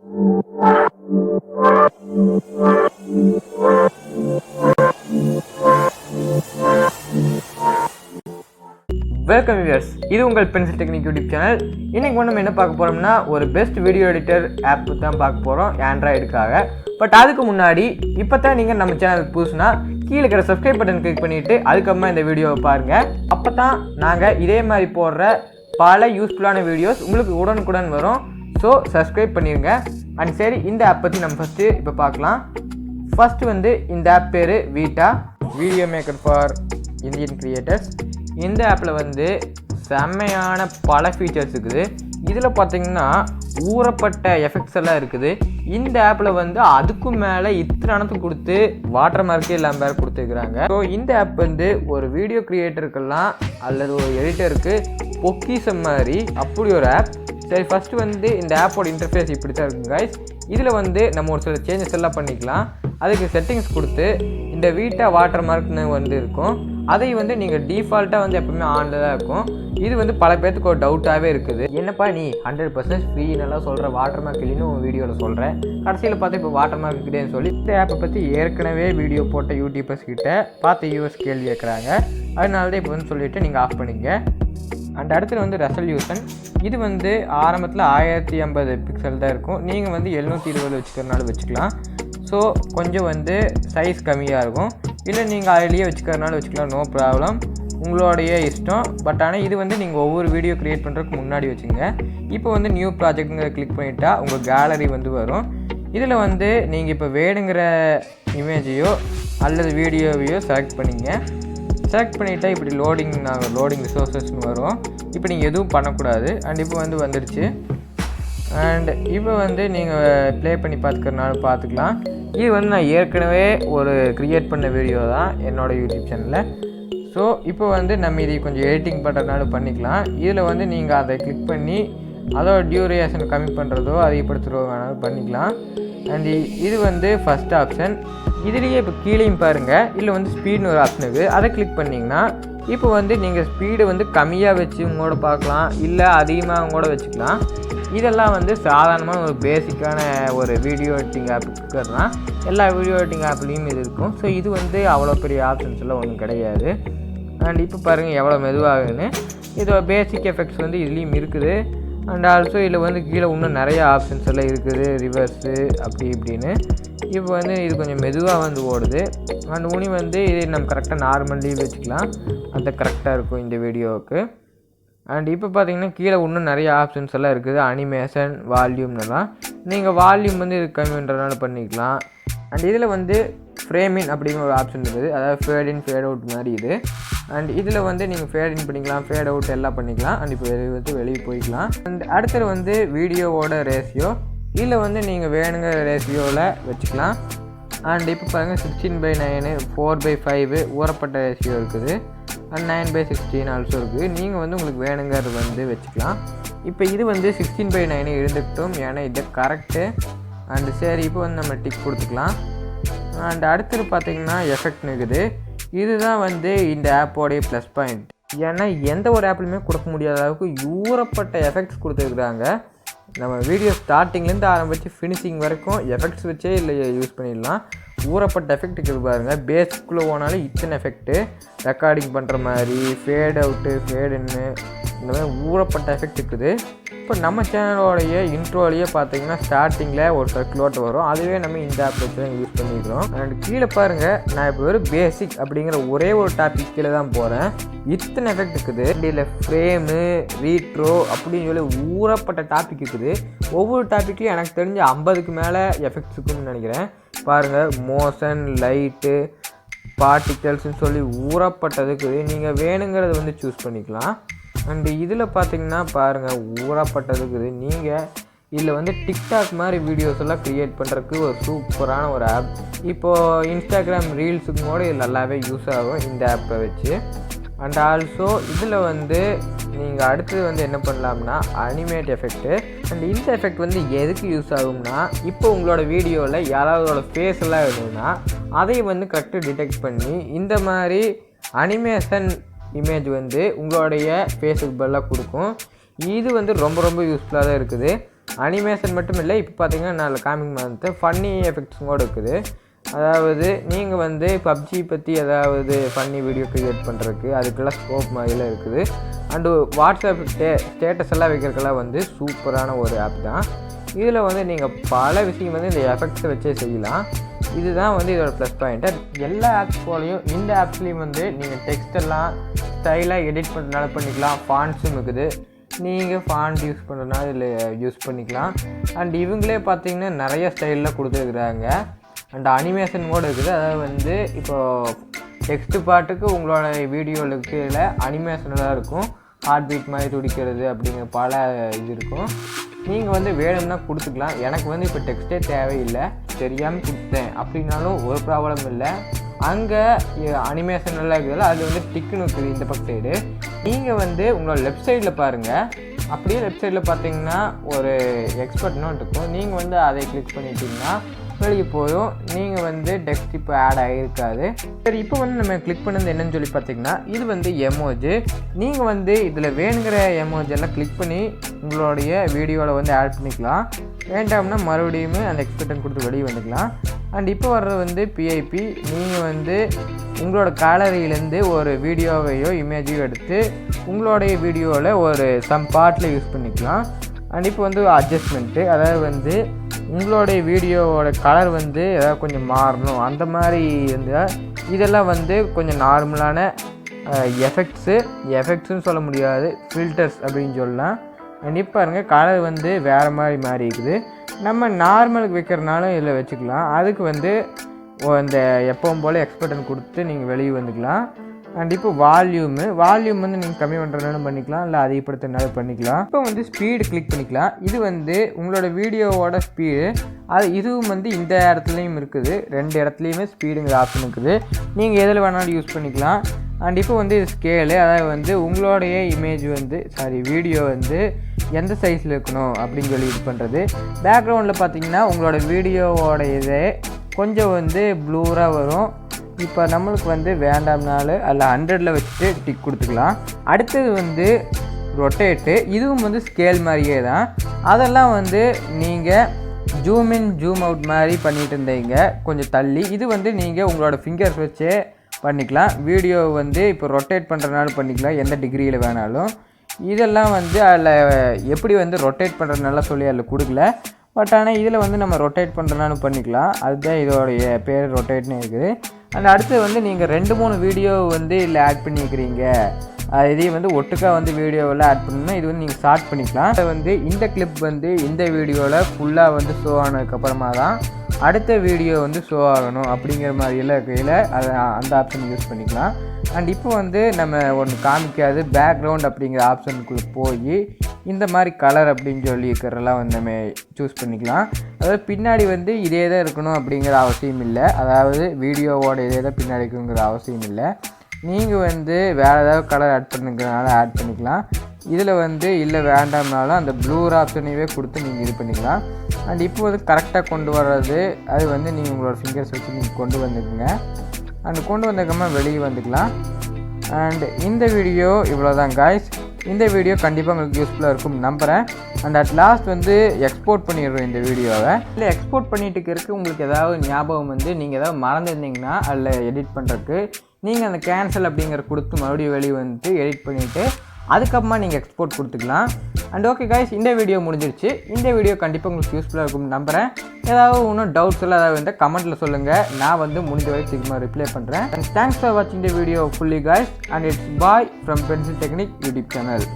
Welcome viewers, இது உங்கள் pencil technique YouTube channel. இன்றைக்கி நம்ம என்ன பார்க்க போகிறோம்னா ஒரு பெஸ்ட் வீடியோ எடிட்டர் ஆப் தான் பார்க்க போகிறோம் ஆண்ட்ராய்டுக்காக. பட் அதுக்கு முன்னாடி இப்போ தான் நீங்கள் நம்ம சேனலுக்கு புதுசுனா கீழே இருக்கிற சப்ஸ்கிரைப் பட்டன் கிளிக் பண்ணிவிட்டு அதுக்கப்புறமா இந்த வீடியோவை பாருங்கள். அப்போ தான் நாங்கள் இதே மாதிரி போடுற பல யூஸ்ஃபுல்லான வீடியோஸ் உங்களுக்கு உடனுக்குடன் வரும். ஸோ சப்ஸ்கிரைப் பண்ணிடுங்க. அண்ட் சரி, இந்த ஆப் பற்றி நம்ம ஃபஸ்ட்டு இப்போ பார்க்கலாம். ஃபஸ்ட்டு இந்த ஆப் பேர் VITA video maker for Indian creators. இந்த ஆப்பில் செம்மையான பல ஃபீச்சர்ஸ் இருக்குது. இதில் பார்த்தீங்கன்னா ஊறப்பட்ட எஃபெக்ட்ஸ் எல்லாம் இருக்குது. இந்த ஆப்பில் அதுக்கும் மேலே இத்தனத்துக்கு கொடுத்து வாட்டர் மார்க்கே இல்லாமல் வேறு கொடுத்துருக்குறாங்க. ஸோ இந்த ஆப் ஒரு வீடியோ கிரியேட்டருக்கெல்லாம் அல்லது ஒரு எடிட்டருக்கு பொக்கிஷம் மாதிரி அப்படி ஒரு ஆப். சரி, ஃபஸ்ட்டு இந்த ஆப்போட இன்டர்ஃபேஸ் இப்படி தான் இருக்குங்க கைஸ். இதில் நம்ம ஒரு சில சேஞ்சஸ் எல்லாம் பண்ணிக்கலாம். அதுக்கு செட்டிங்ஸ் கொடுத்து இந்த VITA வாட்டர் மார்க்னு இருக்கும். அதை நீங்கள் டிஃபால்ட்டாக எப்பவுமே ஆனில் தான் இருக்கும். இது பல பேர்த்துக்கு ஒரு டவுட்டாகவே இருக்குது. என்னப்பா நீ 100% ஃப்ரீன்னெல்லாம் சொல்கிற, வாட்டர் மார்க் இல்லைன்னு உங்கள் வீடியோவில் சொல்கிறேன், கடைசியில் பார்த்து இப்போ வாட்டர் மார்க் இருக்குதேன்னு சொல்லி இந்த ஆப்பை பற்றி ஏற்கனவே வீடியோ போட்ட யூடியூபர்ஸ் கிட்ட பார்த்து யூஎஸ் கேள்வி கேட்குறாங்க. அதனால தான் இப்போ சொல்லிவிட்டு நீங்கள் ஆஃப் பண்ணிங்க. அண்ட் அடுத்து ரெசல்யூஷன். இது ஆரம்பத்தில் 1050 பிக்சல் தான் இருக்கும். நீங்கள் 720 வச்சுக்கிறதுனால வச்சுக்கலாம். ஸோ கொஞ்சம் சைஸ் கம்மியாக இருக்கும். இல்லை நீங்கள் அதிலேயே வச்சுக்கிறதுனால வச்சுக்கலாம், நோ ப்ராப்ளம், உங்களுடைய இஷ்டம். பட் ஆனால் இது நீங்கள் ஒவ்வொரு வீடியோ க்ரியேட் பண்ணுறதுக்கு முன்னாடி வச்சுங்க. இப்போ நியூ ப்ராஜெக்ட்டுங்கிற கிளிக் பண்ணிட்டா உங்கள் கேலரி வரும். இதில் நீங்கள் இப்போ வேணுங்கிற இமேஜையோ அல்லது வீடியோவையோ செலக்ட் பண்ணிங்க. செலக்ட் பண்ணிட்டா இப்படி லோடிங் ரிசோர்ஸஸ்னு வரும். இப்போ நீங்கள் எதுவும் பண்ணக்கூடாது. அண்ட் இப்போ வந்துடுச்சு. அண்ட் இப்போ நீங்கள் ப்ளே பண்ணி பார்த்துக்கிறனாலும் பார்த்துக்கலாம். இது நான் ஏற்கனவே ஒரு க்ரியேட் பண்ண வீடியோ தான் என்னோடய யூடியூப் சேனலில். ஸோ இப்போ நம்ம இதை கொஞ்சம் எடிட்டிங் பண்ணுறதுனாலும் பண்ணிக்கலாம். இதில் நீங்கள் அதை கிளிக் பண்ணி அதோட டியூரேஷன் கம்மி பண்ணுறதோ அதிகப்படுத்துகிறதோ வேணாலும் பண்ணிக்கலாம். அண்ட் இது ஃபஸ்ட் ஆப்ஷன். இதுலேயே இப்போ கீழேயும் பாருங்கள், இல்லை ஸ்பீடுன்னு ஒரு ஆப்ஷன் இருக்குது. அதை கிளிக் பண்ணிங்கன்னா இப்போ நீங்கள் ஸ்பீடு கம்மியாக வச்சு உங்களோட பார்க்கலாம், இல்லை அதிகமாக கூட வச்சுக்கலாம். இதெல்லாம் சாதாரணமான ஒரு பேசிக்கான ஒரு வீடியோ எடிட்டிங் ஆப்புக்கு தான். எல்லா வீடியோ எடிட்டிங் ஆப்லேயும் இது இருக்கும். ஸோ இது அவ்வளோ பெரிய ஆப்ஷன்ஸ் எல்லாம் ஒன்றும் கிடையாது. அண்ட் இப்போ பாருங்கள் எவ்வளோ மெதுவாகுன்னு. இதோட பேசிக் எஃபெக்ட்ஸ் இதுலேயும் இருக்குது. அண்ட் ஆல்சோ இதில் கீழே இன்னும் நிறைய ஆப்ஷன்ஸ் எல்லாம் இருக்குது, ரிவர்ஸு அப்படி இப்படின்னு. இப்போ இது கொஞ்சம் மெதுவாக ஓடுது. அண்ட் உனி இது நம்ம கரெக்டாக நார்மல்லி வச்சுக்கலாம், அது கரெக்டாக இருக்கும் இந்த வீடியோவுக்கு. அண்ட் இப்போ பார்த்தீங்கன்னா கீழே இன்னும் நிறைய ஆப்ஷன்ஸ் எல்லாம் இருக்குது, அனிமேஷன், வால்யூம்னெல்லாம். நீங்கள் வால்யூம் இது கம்மி பண்ணுறதுனால பண்ணிக்கலாம். அண்ட் இதில் ஃப்ரேமின் அப்படிங்கிற ஒரு ஆப்ஷன் இருக்குது, அதாவது ஃபேட் இன் ஃபேட் அவுட் மாதிரி இது. அண்ட் இதில் நீங்கள் ஃபேட் இன் பண்ணிக்கலாம், ஃபேட் அவுட் எல்லாம் பண்ணிக்கலாம். அண்ட் இப்போ வெளியே போய்க்கலாம். அண்ட் அடுத்தது வீடியோவோட ரேஷியோ. இதில் நீங்கள் வேணுங்கிற ரேஷியோவில் வச்சுக்கலாம். அண்ட் இப்போ பாருங்கள் 16:9, 4:5 ஊறப்பட்ட ரேஷியோ இருக்குது. அண்ட் 9:16 ஆல்சோ இருக்குது. நீங்கள் உங்களுக்கு வேணுங்கிறது வச்சுக்கலாம். இப்போ இது 16:9 இருந்துக்கிட்டும், ஏன்னா இது கரெக்டு. அண்டு சரி, இப்போ நம்ம டிக் கொடுத்துக்கலாம். அண்ட் அடுத்தது பார்த்திங்கன்னா எஃபெக்ட் இருக்குது. இதுதான் இந்த ஆப்போடைய ப்ளஸ் பாயிண்ட். ஏன்னா எந்த ஒரு ஆப்லையுமே கொடுக்க முடியாத அளவுக்கு ஊறப்பட்ட எஃபெக்ட்ஸ் கொடுத்துருக்குறாங்க. நம்ம வீடியோ ஸ்டார்டிங்லேருந்து ஆரம்பித்து ஃபினிஷிங் வரைக்கும் எஃபெக்ட்ஸ் வச்சே இல்லை யூஸ் பண்ணிடலாம். ஊறப்பட்ட எஃபெக்ட் இருக்குது பாருங்கள். பேஸ்க்குள்ளே போனாலும் இத்தனை எஃபெக்ட்டு, ரெக்கார்டிங் பண்ணுற மாதிரி, ஃபேட் அவுட்டு, ஃபேட் இன்னு, இந்த மாதிரி ஊறப்பட்ட எஃபெக்ட் இருக்குது. இப்போ நம்ம சேனலோடைய இன்ட்ரோலையே பார்த்தீங்கன்னா ஸ்டார்டிங்கில் ஒரு சர்க்குலோட் வரும். அதுவே நம்ம இந்த ஆப் வச்சு தான் யூஸ் பண்ணிக்கிறோம். அண்ட் கீழே பாருங்கள், நான் இப்போ ஒரு பேசிக் அப்படிங்கிற ஒரே ஒரு டாபிக் கீழே தான் போகிறேன். இத்தனை எஃபெக்ட் இருக்குது. இதில் ஃப்ரேமு, ரீட்ரோ அப்படின்னு சொல்லி ஊறப்பட்ட டாபிக் இருக்குது. ஒவ்வொரு டாப்பிக்லையும் எனக்கு தெரிஞ்ச 50க்கு மேலே எஃபெக்ட்ஸ் இருக்குன்னு நினைக்கிறேன். பாருங்கள், மோஷன், லைட்டு, பார்ட்டிகல்ஸ்ன்னு சொல்லி ஊறப்பட்டதுக்கு நீங்கள் வேணுங்கிறத சூஸ் பண்ணிக்கலாம். அண்டு இதில் பார்த்திங்கன்னா பாருங்கள், ஊறப்பட்டதுக்குது. நீங்கள் இதில் டிக்டாக் மாதிரி வீடியோஸ் எல்லாம் க்ரியேட் பண்ணுறதுக்கு ஒரு சூப்பரான ஒரு ஆப். இப்போது இன்ஸ்டாகிராம் ரீல்ஸுக்கும் கூட இது நல்லாவே யூஸ் ஆகும் இந்த ஆப்பை வச்சு. அண்ட் ஆல்சோ இதில் நீங்கள் அடுத்தது என்ன பண்ணலாம்னா அனிமேட் எஃபெக்ட்டு. அண்ட் இந்த எஃபெக்ட் எதுக்கு யூஸ் ஆகும்னா, இப்போ உங்களோட வீடியோவில் யாராவதோட ஃபேஸ் எல்லாம் வேணும்னா அதை கரெக்டாக டிடெக்ட் பண்ணி இந்த மாதிரி அனிமேஷன் இமேஜ் உங்களுடைய ஃபேஸுக்கு பதிலாக கொடுக்கும். இது ரொம்ப ரொம்ப யூஸ்ஃபுல்லாக தான் இருக்குது. அனிமேஷன் மட்டும் இல்லை, இப்போ பார்த்தீங்கன்னா நான் காமிக் வந்து ஃபன்னி எஃபெக்ட்ஸும் கூட இருக்குது. அதாவது நீங்கள் வந்து பப்ஜி பற்றி ஏதாவது ஃபன்னி வீடியோ க்ரியேட் பண்ணுறதுக்கு அதுக்கெல்லாம் ஸ்கோப் மாதிரிலாம் இருக்குது. அண்டு வாட்ஸ்அப் ஸ்டேட்டஸ் எல்லாம் வைக்கிறதுக்கெல்லாம் வந்து சூப்பரான ஒரு ஆப் தான். இதில் வந்து நீங்கள் பல விஷயம் வந்து இந்த எஃபெக்ட்ஸை வச்சே செய்யலாம். இதுதான் வந்து இதோட ப்ளஸ் பாயிண்ட்டு. எல்லா ஆப்ஸ் போலையும் இந்த ஆப்ஸ்லேயும் வந்து நீங்கள் டெக்ஸ்டெல்லாம் ஸ்டைலாக எடிட் பண்ணுறதுனால பண்ணிக்கலாம். ஃபாண்ட்ஸும் இருக்குது, நீங்கள் ஃபாண்ட் யூஸ் பண்ணுறதுனால இதில் யூஸ் பண்ணிக்கலாம். அண்ட் இவங்களே பார்த்தீங்கன்னா நிறைய ஸ்டைலில் கொடுத்துருக்குறாங்க. அண்ட் அனிமேஷன் கூட இருக்குது. அதாவது வந்து இப்போது டெக்ஸ்ட்டு பாட்டுக்கு உங்களோட வீடியோவுக்கு இல்லை அனிமேஷனெலாம் இருக்கும். ஹார்ட் பீட் மாதிரி துடிக்கிறது அப்படிங்கிற பல இது இருக்கும். நீங்கள் வந்து வேணும்னா கொடுத்துக்கலாம். எனக்கு வந்து இப்போ டெக்ஸ்ட்டே தேவையில்லை, தெரியாமல் கொடுத்தேன் அப்படின்னாலும் ஒரு ப்ராப்ளம் இல்லை. அங்கே அனிமேஷன் எல்லாம் இருக்குதுல்ல, அது வந்து டிக்குன்னு இருக்குது இந்த பக்கம் சைடு. நீங்கள் வந்து உங்களோட லெஃப்ட் சைடில் பாருங்கள். அப்படியே லெஃப்ட் சைடில் பார்த்தீங்கன்னா ஒரு எக்ஸ்பர்ட் நோட் இருக்கும். நீங்கள் வந்து அதை கிளிக் பண்ணிட்டீங்கன்னா வெளியே போயும். நீங்கள் வந்து டெக்ஸ்ட் இப்போ ஆட் ஆகிருக்காது. சரி, இப்போ வந்து நம்ம கிளிக் பண்ணது என்னன்னு சொல்லி பார்த்தீங்கன்னா இது வந்து எமோஜி. நீங்கள் வந்து இதில் வேணுங்கிற எமோஜெல்லாம் கிளிக் பண்ணி உங்களுடைய வீடியோவில் வந்து ஆட் பண்ணிக்கலாம். வேண்டாம்னா மறுபடியும் அந்த எக்ஸ்பர்ட்டன் கொடுத்து வெளியே வந்துக்கலாம். அண்ட் இப்போ வர்றது வந்து பிஐபி. நீங்கள் வந்து உங்களோட கேலரியிலேருந்து ஒரு வீடியோவையோ இமேஜையோ எடுத்து உங்களுடைய வீடியோவில் ஒரு சம் பார்ட்டில் யூஸ் பண்ணிக்கலாம். அண்ட் இப்போ வந்து அட்ஜஸ்ட்மெண்ட்டு, அதாவது வந்து உங்களுடைய வீடியோவோட கலர் வந்து ஏதாவது கொஞ்சம் மாறணும் அந்த மாதிரி இருந்தால் இதெல்லாம் வந்து கொஞ்சம் நார்மலான எஃபெக்ட்ஸுன்னு சொல்ல முடியாது, ஃபில்டர்ஸ் அப்படின்னு சொல்லலாம். அண்ட் இப்போ பாருங்கள் கலர் வந்து வேறு மாதிரி மாறி இருக்குது. நம்ம நார்மலுக்கு வைக்கிறனாலும் இதில் வச்சுக்கலாம். அதுக்கு வந்து இந்த எப்பவும் போல் எக்ஸ்பர்டன் கொடுத்து நீங்கள் வெளியே வந்துக்கலாம். அண்ட் இப்போ வால்யூம் வந்து நீங்கள் கம்மி பண்ணுறதுனாலும் பண்ணிக்கலாம், இல்லை அதிகப்படுத்துறதுனாலும் பண்ணிக்கலாம். இப்போ வந்து ஸ்பீடு கிளிக் பண்ணிக்கலாம். இது வந்து உங்களோட வீடியோவோட ஸ்பீடு. இதுவும் வந்து இந்த இடத்துலையும் இருக்குது, 2 இடத்துலையுமே ஸ்பீடுங்கிற ஆப்ஷன் இருக்குது. நீங்கள் எதில் வேணாலும் யூஸ் பண்ணிக்கலாம். அண்ட் இப்போ வந்து இது ஸ்கேலு, அதாவது வந்து உங்களுடைய இமேஜ் வந்து வீடியோ வந்து எந்த சைஸில் இருக்கணும் அப்படின்னு சொல்லி இது பண்ணுறது. பேக்ரவுண்டில் பார்த்தீங்கன்னா உங்களோட வீடியோவோட இதே கொஞ்சம் வந்து ப்ளூராக வரும். இப்போ நம்மளுக்கு வந்து வேண்டாம்னாலும் அதில் 100ல் வச்சுட்டு டிக் கொடுத்துக்கலாம். அடுத்தது வந்து ரொட்டேட்டு. இதுவும் வந்து ஸ்கேல் மாதிரியே தான். அதெல்லாம் வந்து நீங்கள் ஜூம் இன் ஜூம் அவுட் மாதிரி பண்ணிகிட்டு இருந்தீங்க கொஞ்சம் தள்ளி. இது வந்து நீங்கள் உங்களோட ஃபிங்கர்ஸ் வச்சே பண்ணிக்கலாம். வீடியோ வந்து இப்போ ரொட்டேட் பண்ணுறதுனால பண்ணிக்கலாம், எந்த டிகிரியில் வேணாலும். இதெல்லாம் வந்து அதில் எப்படி வந்து ரொட்டேட் பண்ணுறதுனால சொல்லி அதில் கொடுக்கல. பட் ஆனால் இதில் வந்து நம்ம ரொட்டேட் பண்ணுறதுனாலும் பண்ணிக்கலாம். அதுதான் இதோடைய பேர் ரொட்டேட்னு இருக்குது. அண்ட் அடுத்து வந்து நீங்கள் 2-3 வீடியோ வந்து இதில் ஆட் பண்ணிக்கிறீங்க, இதையும் வந்து ஒட்டுக்கா வந்து வீடியோவில் ஆட் பண்ணணும்னா இது வந்து நீங்கள் ஸ்டார்ட் பண்ணிக்கலாம். அதை வந்து இந்த கிளிப் வந்து இந்த வீடியோவில் ஃபுல்லாக வந்து ஷோ ஆனதுக்கப்புறமா தான் அடுத்த வீடியோ வந்து ஷோ ஆகணும் அப்படிங்கிற மாதிரியெல்லாம் இருக்கையில் அதை அந்த ஆப்ஷன் யூஸ் பண்ணிக்கலாம். அண்ட் இப்போ வந்து நம்ம ஒன்று காமிக்காது பேக்ரவுண்ட் அப்படிங்கிற ஆப்ஷனுக்குள்ளே போய் இந்த மாதிரி கலர் அப்படின்னு சொல்லி இருக்கிறதெல்லாம் வந்து நம்ம சூஸ் பண்ணிக்கலாம். அதாவது பின்னாடி வந்து இதே தான் இருக்கணும் அப்படிங்கிற அவசியம் இல்லை, அதாவது வீடியோவோட இதே தான் பின்னாடி இருக்குங்கிற அவசியம் இல்லை. நீங்கள் வந்து வேறு ஏதாவது கலர் ஆட் பண்ணுங்கிறனால ஆட் பண்ணிக்கலாம். இதில் வந்து இல்லை வேண்டாம்னாலும் அந்த ப்ளூர் ஆப்ஷனையே கொடுத்து நீங்கள் இது பண்ணிக்கலாம். அண்ட் இப்போ வந்து கரெக்டாக கொண்டு வர்றது அது வந்து நீங்கள் உங்களோட ஃபிங்கர்ஸ் வச்சு நீங்கள் கொண்டு வந்துக்குங்க. அண்ட் கொண்டு வந்ததுக்கப்புறமா வெளியே வந்துக்கலாம். அண்ட் இந்த வீடியோ இவ்வளோ தான் காய்ஸ். இந்த வீடியோ கண்டிப்பாக உங்களுக்கு யூஸ்ஃபுல்லாக இருக்கும் நம்புகிறேன். அண்ட் அட் லாஸ்ட் வந்து எக்ஸ்போர்ட் பண்ணிடுறோம் இந்த வீடியோவை. இல்லை எக்ஸ்போர்ட் பண்ணிட்டு இருக்கிறதுக்கு உங்களுக்கு ஏதாவது ஞாபகம் வந்து நீங்கள் ஏதாவது மறந்துருந்தீங்கன்னா அதில் எடிட் பண்ணுறதுக்கு நீங்கள் அந்த கேன்சல் அப்படிங்கிற கொடுத்து மறுபடியும் வெளியே வந்து எடிட் பண்ணிவிட்டு அதுக்கப்புறமா நீங்கள் எக்ஸ்போர்ட் கொடுத்துக்கலாம். அண்ட் ஓகே காய்ஸ், இந்த வீடியோ முடிஞ்சிருச்சு. இந்த வீடியோ கண்டிப்பாக உங்களுக்கு யூஸ்ஃபுல்லாக இருக்கும் நம்புகிறேன். ஏதாவது இன்னும் டவுட்ஸ் எல்லாம் ஏதாவது வந்து கமெண்ட்டில் சொல்லுங்கள், நான் வந்து முடிஞ்ச வரை சீக்கிரமாக ரிப்ளை பண்ணுறேன். அண்ட் தேங்க்ஸ் ஃபார் வாட்சிங் the video fully guys. And it's bye from pencil technique YouTube channel.